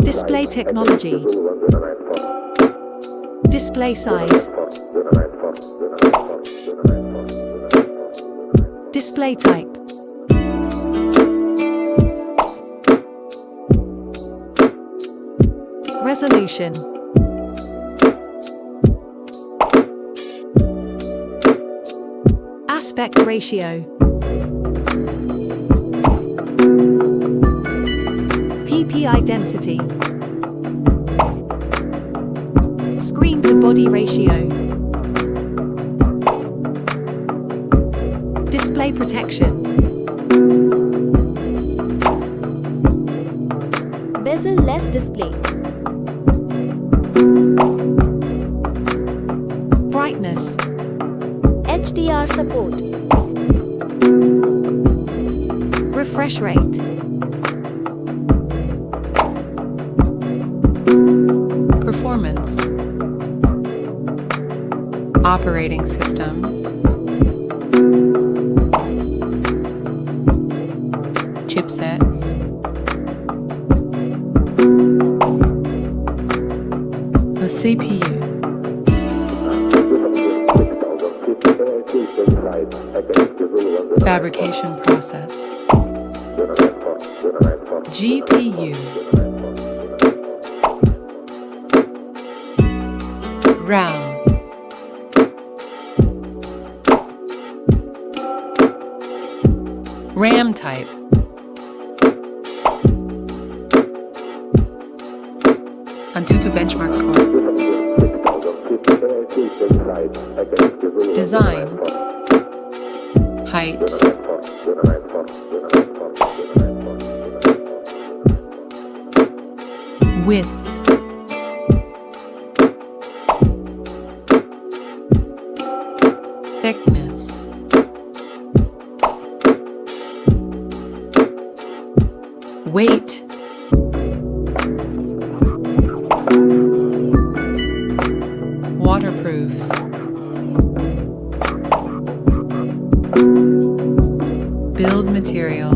Display technology. Display size. Display type. Resolution. Aspect ratio. PPI density. Screen to body ratio. Display protection. Bezel-less display. Brightness. HDR support. Refresh rate. Performance. Operating system. Chipset. A CPU. Fabrication process. GPU. RAM. RAM type. AnTuTu benchmark score. Design. Height. Width. Thickness. Weight. Waterproof. Build material.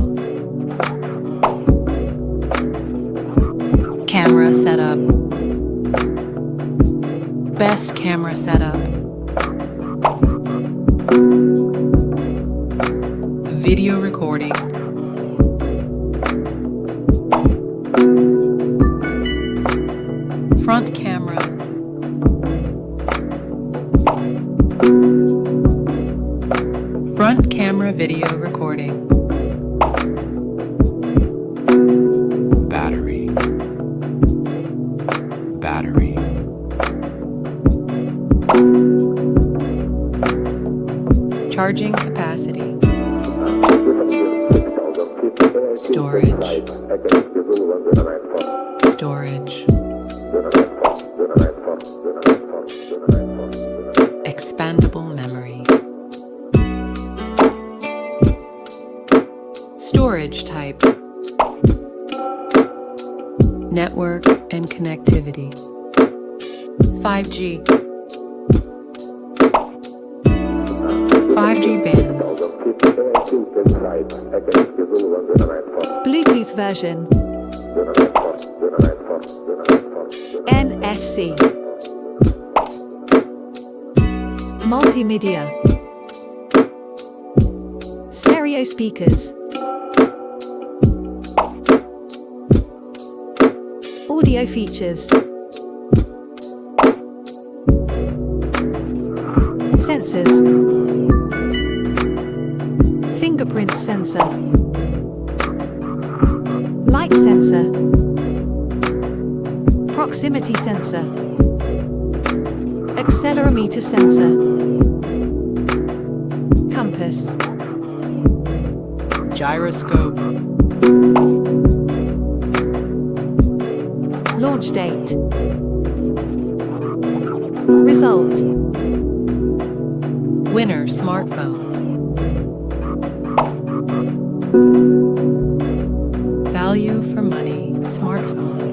Camera setup. Best camera setup. Video recording. Front camera. Front camera video recording. Battery. Battery. Charging capacity. Storage. Storage. Expandable memory. Storage type. Network and connectivity. 5G. 5G bands. Bluetooth version. NFC. Multimedia. Stereo speakers. Audio features. Sensors. Fingerprint sensor. Light sensor. Proximity sensor. Accelerometer sensor. Compass. Gyroscope. Launch date. Result. Winner smartphone. Value for money smartphone.